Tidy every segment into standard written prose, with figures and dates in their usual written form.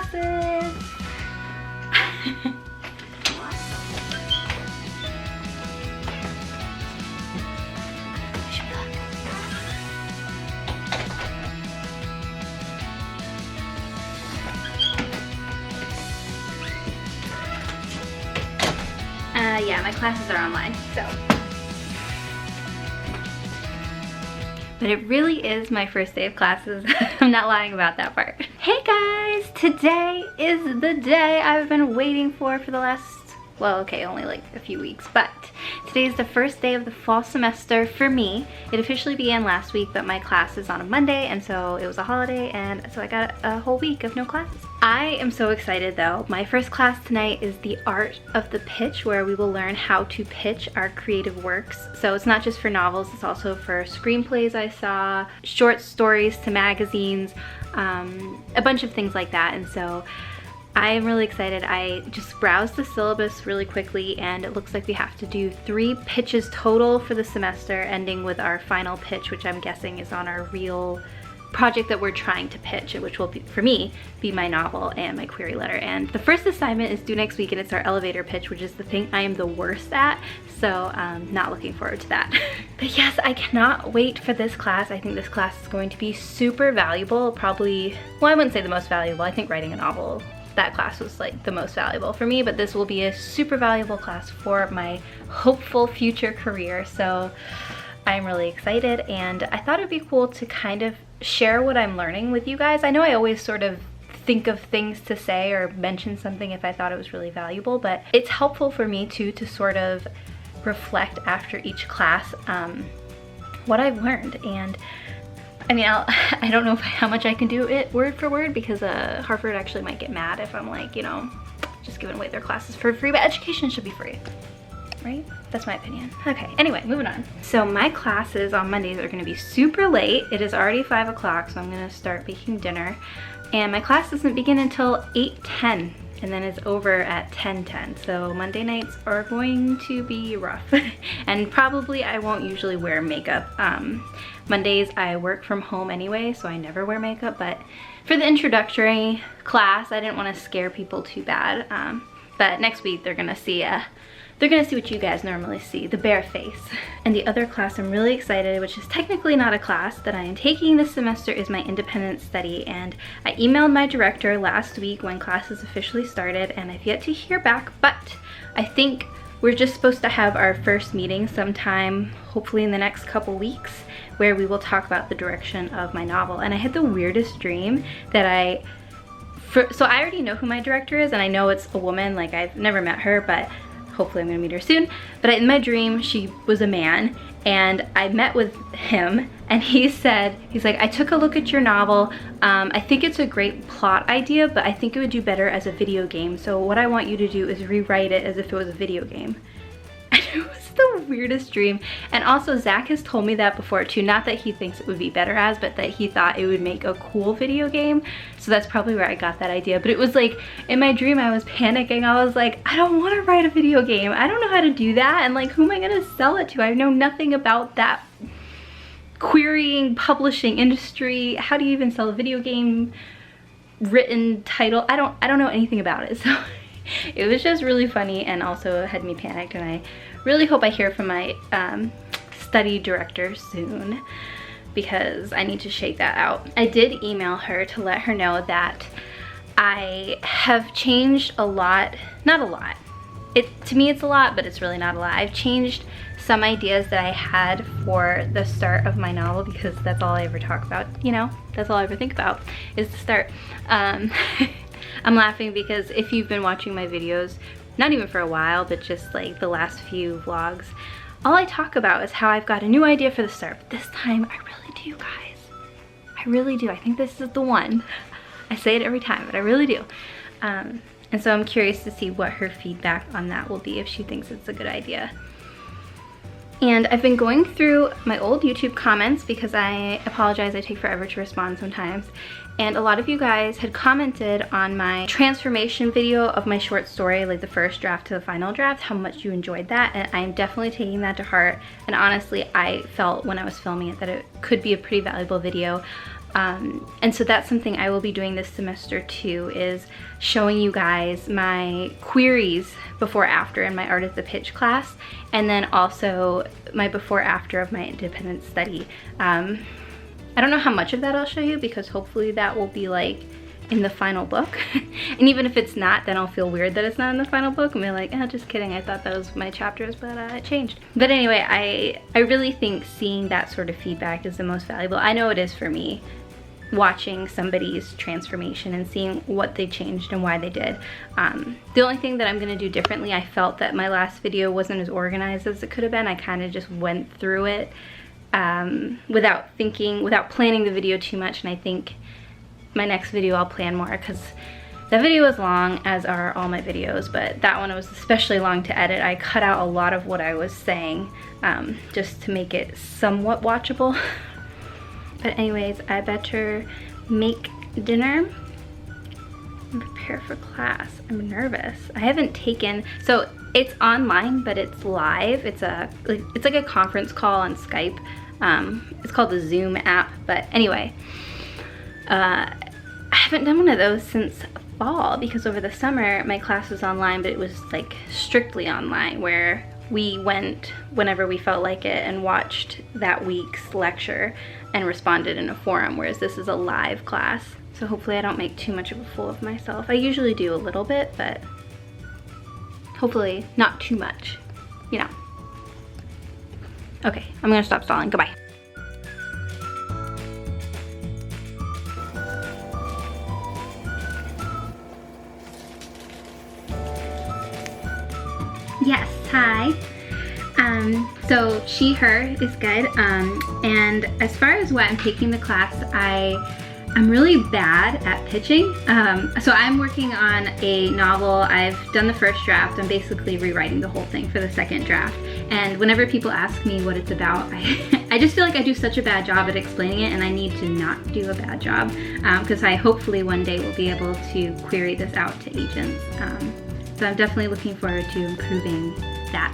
classes. Yeah, my classes are online, so. But it really is my first day of classes. I'm not lying about that part. Hey guys, today is the day I've been waiting for the last, well, okay, only like a few weeks, but today is the first day of the fall semester for me. It officially began last week, but my class is on a Monday, and so it was a holiday, and so I got a whole week of no classes. I am so excited though. My first class tonight is the art of the pitch, where we will learn how to pitch our creative works. So it's not just for novels, it's also for screenplays I saw, short stories to magazines, a bunch of things like that. And so I am really excited. I just browsed the syllabus really quickly, and it looks like we have to do 3 pitches total for the semester, ending with our final pitch, which I'm guessing is on our real project that we're trying to pitch, which will be, for me, be my novel and my query letter. And the first assignment is due next week, and it's our elevator pitch, which is the thing I am the worst at, so not looking forward to that. But yes, I cannot wait for this class. I think this class is going to be super valuable. Probably, well, I wouldn't say the most valuable. I think writing a novel, that class was like the most valuable for me, but this will be a super valuable class for my hopeful future career. So I'm really excited, and I thought it'd be cool to kind of share what I'm learning with you guys. I know I always sort of think of things to say or mention something if I thought it was really valuable, but it's helpful for me too to sort of reflect after each class what I've learned. And I mean, I don't know how much I can do it word for word, because Harvard actually might get mad if I'm like, you know, just giving away their classes for free, but education should be free, right? That's my opinion. Okay, anyway, moving on. So my classes on Mondays are gonna be super late. It is already 5 o'clock, so I'm gonna start making dinner. And my class doesn't begin until 8:10, and then it's over at 10:10. So Monday nights are going to be rough. And probably I won't usually wear makeup. Mondays I work from home anyway, so I never wear makeup, but for the introductory class, I didn't want to scare people too bad. But next week they're gonna see what you guys normally see, the bare face. And the other class I'm really excited, which is technically not a class, that I am taking this semester, is my independent study. And I emailed my director last week when classes officially started, and I've yet to hear back, but I think we're just supposed to have our first meeting sometime, hopefully in the next couple weeks, where we will talk about the direction of my novel. And I had the weirdest dream that so I already know who my director is, and I know it's a woman. Like, I've never met her, but hopefully I'm gonna meet her soon. But in my dream, she was a man, and I met with him, and he's like, I took a look at your novel. I think it's a great plot idea, but I think it would do better as a video game. So what I want you to do is rewrite it as if it was a video game. And it was the weirdest dream. And also Zach has told me that before too. Not that he thinks it would be better as, but that he thought it would make a cool video game. So that's probably where I got that idea. But it was like, in my dream I was panicking. I was like, I don't want to write a video game. I don't know how to do that. And like, who am I going to sell it to? I know nothing about that querying publishing industry. How do you even sell a video game written title? I don't know anything about it. So it was just really funny, and also had me panicked, and I really hope I hear from my study director soon, because I need to shake that out. I did email her to let her know that I have changed a lot. Not a lot. To me it's a lot, but it's really not a lot. I've changed some ideas that I had for the start of my novel, because that's all I ever talk about, you know? That's all I ever think about is the start. I'm laughing because if you've been watching my videos, not even for a while, but just like the last few vlogs, all I talk about is how I've got a new idea for the start. But this time, I really do, guys. I really do. I think this is the one. I say it every time, but I really do. And so I'm curious to see what her feedback on that will be, if she thinks it's a good idea. And I've been going through my old YouTube comments, because I apologize, I take forever to respond sometimes. And a lot of you guys had commented on my transformation video of my short story, like the first draft to the final draft, how much you enjoyed that. And I'm definitely taking that to heart. And honestly, I felt when I was filming it that it could be a pretty valuable video. And so that's something I will be doing this semester too, is showing you guys my queries before after in my Art at the Pitch class, and then also my before after of my independent study. I don't know how much of that I'll show you, because hopefully that will be like in the final book. And even if it's not, then I'll feel weird that it's not in the final book and be like, oh, just kidding, I thought that was my chapters, but it changed. But anyway, I really think seeing that sort of feedback is the most valuable. I know it is for me, watching somebody's transformation and seeing what they changed and why they did. The only thing that I'm gonna do differently, I felt that my last video wasn't as organized as it could have been. I kind of just went through it without planning the video too much, and I think my next video I'll plan more, because that video was long, as are all my videos, but that one was especially long to edit. I cut out a lot of what I was saying just to make it somewhat watchable. But anyways, I better make dinner and prepare for class. I'm nervous. I haven't taken, so it's online, but it's live. It's like a conference call on Skype. It's called the Zoom app, but anyway, I haven't done one of those since fall, because over the summer my class was online, but it was like strictly online, where we went whenever we felt like it and watched that week's lecture and responded in a forum, whereas this is a live class. So hopefully I don't make too much of a fool of myself. I usually do a little bit, but hopefully not too much, you know. Okay, I'm gonna stop stalling. Goodbye. Yes, hi. So she, her is good. And as far as why I'm taking the class, I'm really bad at pitching. So I'm working on a novel. I've done the first draft. I'm basically rewriting the whole thing for the second draft. And whenever people ask me what it's about, I just feel like I do such a bad job at explaining it, and I need to not do a bad job, because I hopefully one day will be able to query this out to agents. So I'm definitely looking forward to improving that.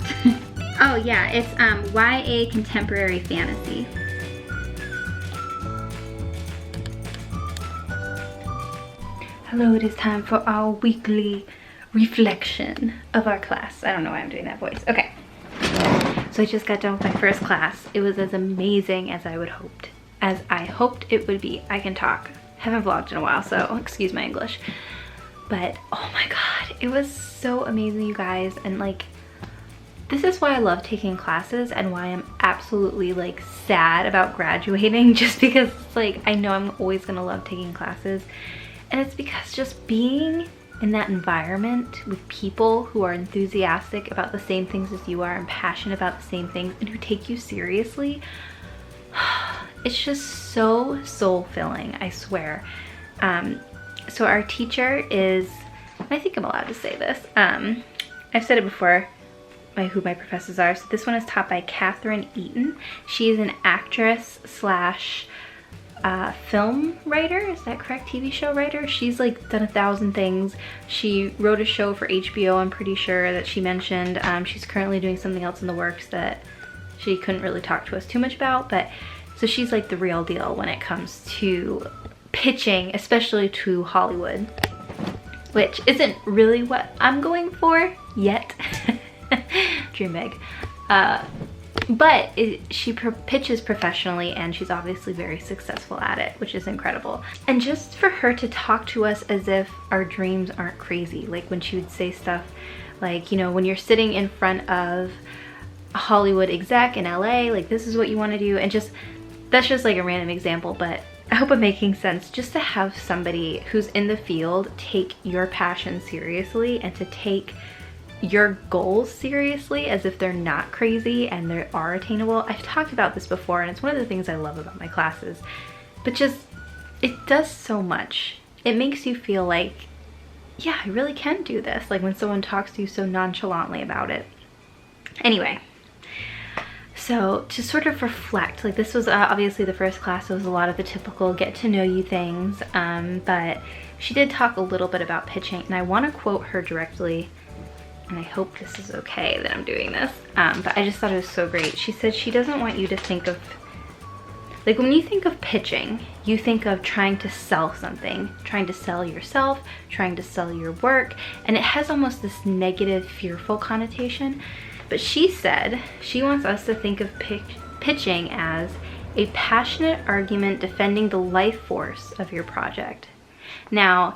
Oh yeah, it's YA contemporary fantasy. Hello, it is time for our weekly reflection of our class. I don't know why I'm doing that voice. Okay, so I just got done with my first class. It was as amazing as I hoped it would be. I can talk. Haven't vlogged in a while, so excuse my English. But oh my god, it was so amazing, you guys. And like, this is why I love taking classes, and why I'm absolutely like sad about graduating, just because like I know I'm always gonna love taking classes. And it's because just being in that environment with people who are enthusiastic about the same things as you are and passionate about the same things and who take you seriously, it's just so soul-filling, I swear. So our teacher is, I think I'm allowed to say this, I've said it before, who my professors are. So this one is taught by Catherine Eaton. She is an actress slash film writer, is that correct? TV show writer. She's like done 1,000 things. She wrote a show for HBO, I'm pretty sure, that she mentioned. She's currently doing something else in the works that she couldn't really talk to us too much about, but so she's like the real deal when it comes to pitching, especially to Hollywood, which isn't really what I'm going for yet. Dream big. But she pitches professionally, and she's obviously very successful at it, which is incredible. And just for her to talk to us as if our dreams aren't crazy, like when she would say stuff like, you know, when you're sitting in front of a Hollywood exec in LA, like this is what you want to do, and just, that's just like a random example, but I hope I'm making sense. Just to have somebody who's in the field take your passion seriously, and to take your goals seriously as if they're not crazy and they are attainable. I've talked about this before, and it's one of the things I love about my classes, but just, it does so much. It makes you feel like, yeah, I really can do this, like when someone talks to you so nonchalantly about it. Anyway, so to sort of reflect, like this was obviously the first class, so it was a lot of the typical get to know you things, but she did talk a little bit about pitching, and I want to quote her directly, and I hope this is okay that I'm doing this, but I just thought it was so great. She said she doesn't want you to think of Like when you think of pitching, you think of trying to sell something, trying to sell yourself, trying to sell your work, and it has almost this negative, fearful connotation. But she said she wants us to think of pitching as a passionate argument defending the life force of your project. Now,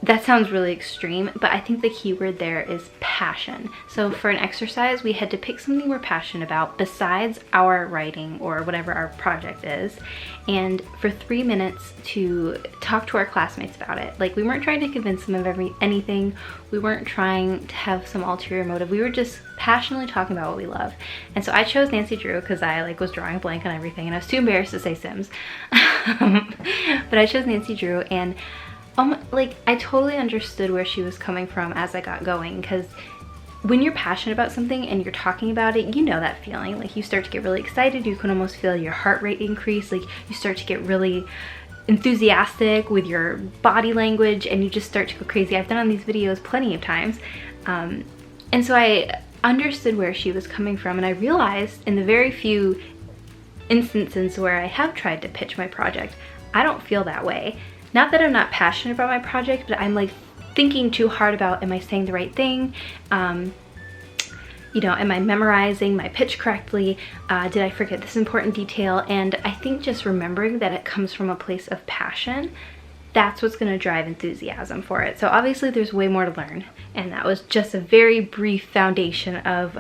that sounds really extreme, but I think the key word there is passion. So for an exercise, we had to pick something we're passionate about besides our writing or whatever our project is, and for 3 minutes to talk to our classmates about it. Like, we weren't trying to convince them of anything. We weren't trying to have some ulterior motive. We were just passionately talking about what we love. And so I chose Nancy Drew because I was drawing a blank on everything and I was too embarrassed to say Sims. But I chose Nancy Drew, and I totally understood where she was coming from as I got going, because when you're passionate about something and you're talking about it, you know that feeling. Like, you start to get really excited, you can almost feel your heart rate increase, like you start to get really enthusiastic with your body language and you just start to go crazy. I've done on these videos plenty of times. And so I understood where she was coming from, and I realized in the very few instances where I have tried to pitch my project, I don't feel that way. Not that I'm not passionate about my project, but I'm like thinking too hard about, am I saying the right thing? You know, am I memorizing my pitch correctly? Did I forget this important detail? And I think just remembering that it comes from a place of passion, that's what's gonna drive enthusiasm for it. So obviously there's way more to learn, and that was just a very brief foundation of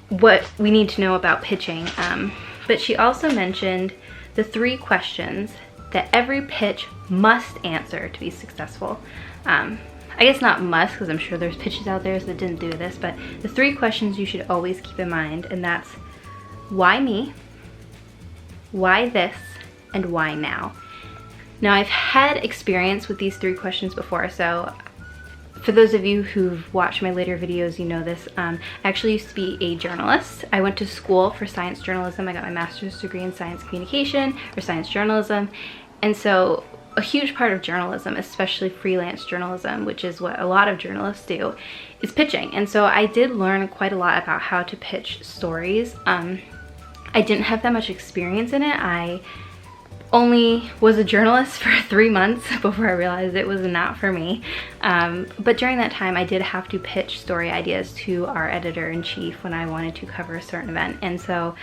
what we need to know about pitching. But she also mentioned the 3 questions that every pitch must answer to be successful. I guess not must, because I'm sure there's pitches out there that didn't do this, but the 3 questions you should always keep in mind, and that's why me, why this, and why now. Now, I've had experience with these 3 questions before, so for those of you who've watched my later videos, you know this. I actually used to be a journalist. I went to school for science journalism. I got my master's degree in science communication, or science journalism. And so a huge part of journalism, especially freelance journalism, which is what a lot of journalists do, is pitching. And so I did learn quite a lot about how to pitch stories. I didn't have that much experience in it. I only was a journalist for 3 months before I realized it was not for me. But during that time, I did have to pitch story ideas to our editor-in-chief when I wanted to cover a certain event. And so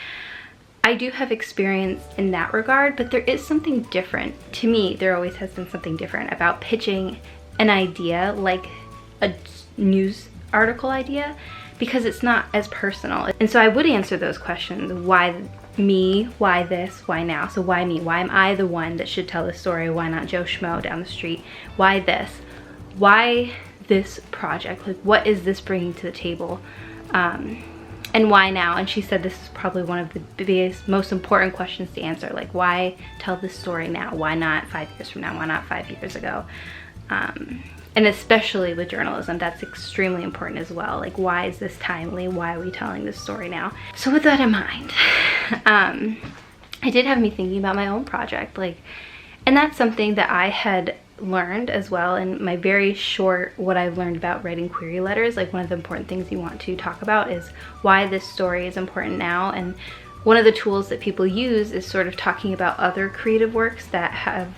I do have experience in that regard, but there is something different. To me, there always has been something different about pitching an idea, like a news article idea, because it's not as personal. And so I would answer those questions. Why me? Why this? Why now? So why me? Why am I the one that should tell the story? Why not Joe Schmo down the street? Why this? Why this project? Like, what is this bringing to the table? And why now? And she said this is probably one of the biggest, most important questions to answer. Like, why tell this story now? Why not 5 years from now? Why not 5 years ago? And especially with journalism, that's extremely important as well. Like, why is this timely? Why are we telling this story now? So with that in mind, it did have me thinking about my own project. And that's something that I had learned as well in my very short what I've learned about writing query letters. Like, one of the important things you want to talk about is why this story is important now. And one of the tools that people use is sort of talking about other creative works that have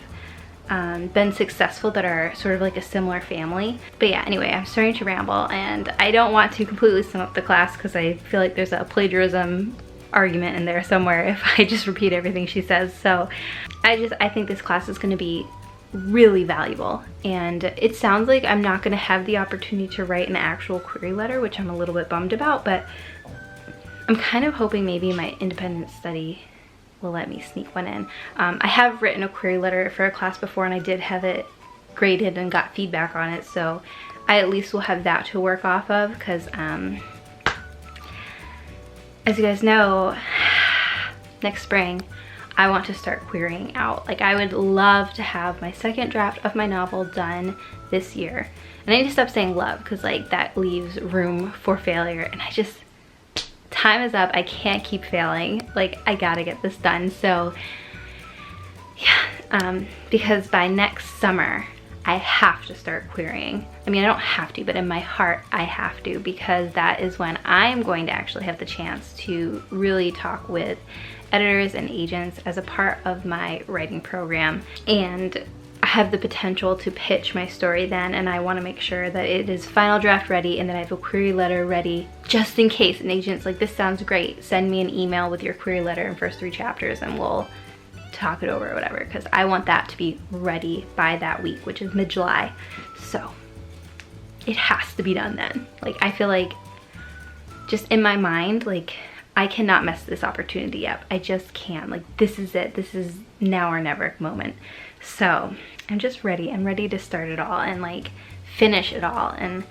been successful, that are sort of like a similar family. But yeah, anyway, I'm starting to ramble, and I don't want to completely sum up the class because I feel like there's a plagiarism argument in there somewhere if I just repeat everything she says. So I think this class is going to be really valuable, and it sounds like I'm not going to have the opportunity to write an actual query letter, which I'm a little bit bummed about, but I'm kind of hoping maybe my independent study will let me sneak one in. I have written a query letter for a class before, and I did have it graded and got feedback on it, so I at least will have that to work off of, because as you guys know, next spring I want to start querying out. Like, I would love to have my second draft of my novel done this year. And I need to stop saying love, because like that leaves room for failure, and time is up. I can't keep failing. Like, I gotta get this done. So yeah, because by next summer I have to start querying. I mean, I don't have to, but in my heart I have to, because that is when I'm going to actually have the chance to really talk with editors and agents as a part of my writing program, and I have the potential to pitch my story then, and I want to make sure that it is final draft ready and that I have a query letter ready just in case an agent's like, this sounds great, send me an email with your query letter and first 3 chapters and we'll talk it over or whatever, because I want that to be ready by that week, which is mid-July. So it has to be done then. Like, I feel like just in my mind, like, I cannot mess this opportunity up. I just can't. Like, this is it. This is now or never moment. So I'm just ready. I'm ready to start it all and like finish it all. And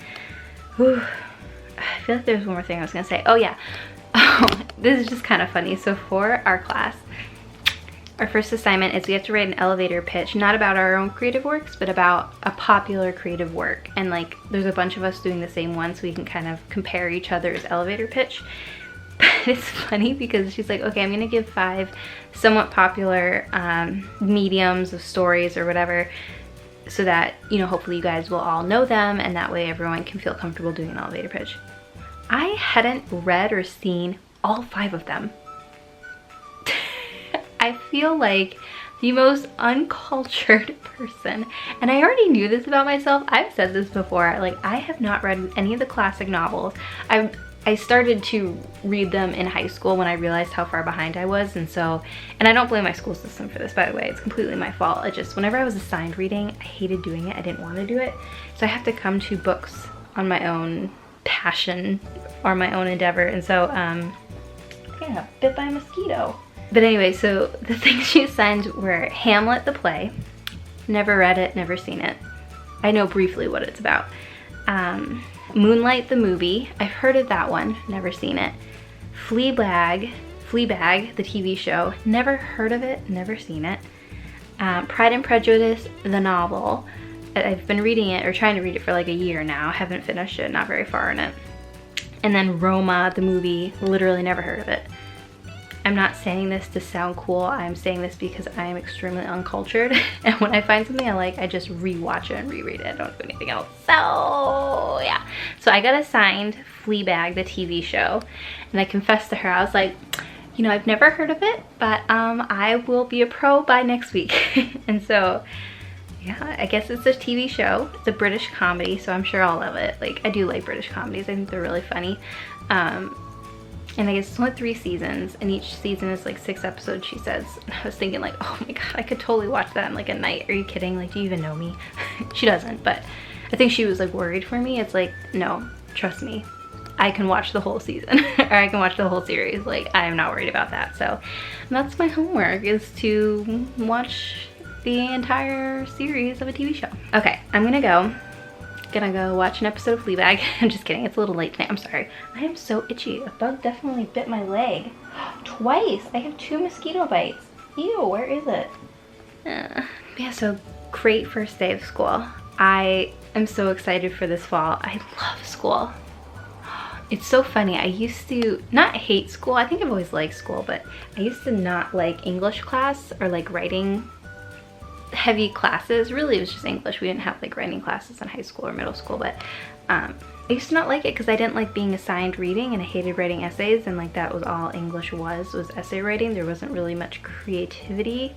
whew, I feel like there's one more thing I was gonna say. Oh yeah, this is just kind of funny. So for our class, our first assignment is we have to write an elevator pitch, not about our own creative works, but about a popular creative work. And like, there's a bunch of us doing the same one, so we can kind of compare each other's elevator pitch. But it's funny because she's like, okay, I'm gonna give 5 somewhat popular mediums of stories or whatever, so that, you know, hopefully you guys will all know them, and that way everyone can feel comfortable doing an elevator pitch. I hadn't read or seen all 5 of them. I feel like the most uncultured person, and I already knew this about myself. I've said this before, like, I have not read any of the classic novels. I started to read them in high school when I realized how far behind I was, and I don't blame my school system for this, by the way. It's completely my fault. It just, whenever I was assigned reading, I hated doing it. I didn't want to do it. So I have to come to books on my own passion or my own endeavor, and so I got bit by a mosquito. But anyway, so the things she assigned were Hamlet the play. Never read it, never seen it. I know briefly what it's about. Moonlight the movie, I've heard of that one, never seen it. Fleabag, the TV show, never heard of it, never seen it. Pride and Prejudice, the novel, I've been reading it or trying to read it for like a year now, haven't finished it, not very far in it. And then Roma, the movie, literally never heard of it. I'm not saying this to sound cool, I'm saying this because I am extremely uncultured, and when I find something I like, I just rewatch it and reread it. I don't do anything else. So yeah, so I got assigned Fleabag, the TV show, and I confessed to her, I was like, you know, I've never heard of it, but I will be a pro by next week. And so yeah, I guess it's a TV show. It's a British comedy, so I'm sure I'll love it. Like, I do like British comedies, I think they're really funny. And I guess it's only 3 seasons, and each season is like 6 episodes, she says. And I was thinking like, oh my god, I could totally watch that in like a night. Are you kidding? Like, do you even know me? She doesn't, but I think she was like worried for me. It's like, no, trust me. I can watch the whole season, or I can watch the whole series. Like, I am not worried about that. So that's my homework, is to watch the entire series of a TV show. Okay, I'm gonna go watch an episode of Fleabag. I'm just kidding, it's a little late tonight, I'm sorry. I am so itchy. A bug definitely bit my leg. Twice! I have 2 mosquito bites. Ew, where is it? Yeah, so great first day of school. I am so excited for this fall. I love school. It's so funny, I used to not hate school. I think I've always liked school, but I used to not like English class or like writing heavy classes. Really, it was just English. We didn't have like writing classes in high school or middle school, but I used to not like it because I didn't like being assigned reading, and I hated writing essays, and like that was all English was essay writing. There wasn't really much creativity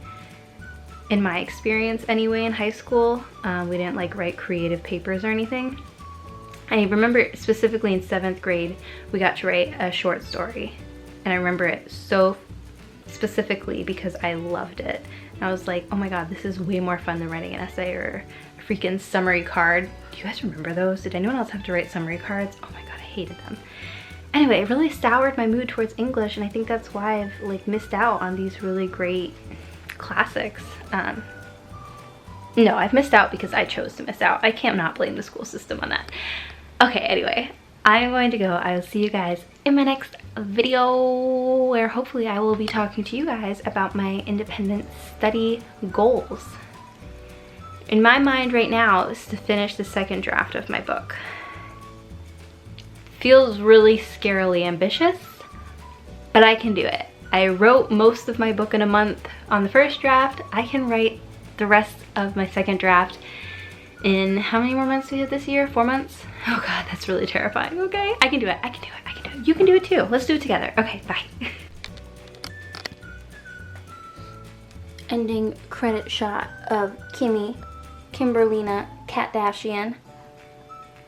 in my experience anyway in high school. We didn't like write creative papers or anything. I remember specifically in 7th grade we got to write a short story, and I remember it so specifically because I loved it. I was like, oh my god, this is way more fun than writing an essay or a freaking summary card. Do you guys remember those? Did anyone else have to write summary cards? Oh my god, I hated them. Anyway, it really soured my mood towards English, and I think that's why I've like missed out on these really great classics. No, I've missed out because I chose to miss out. I can't not blame the school system on that. Okay, anyway, I'm going to go. I will see you guys in my next video, where hopefully I will be talking to you guys about my independent study goals. In my mind right now is to finish the 2nd draft of my book. Feels really scarily ambitious, but I can do it. I wrote most of my book in a month on the 1st draft. I can write the rest of my 2nd draft in, how many more months do we have this year? 4 months? Oh god, that's really terrifying. Okay, I can do it, I can do it, I can do it. You can do it too. Let's do it together. Okay, bye. ending credit shot of Kimberlina Kardashian.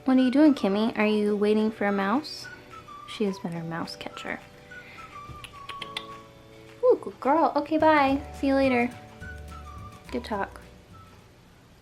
What are you doing, Kimmy? Are you waiting for a mouse? She has been our mouse catcher. Ooh, good girl. Okay, bye. See you later. Good talk.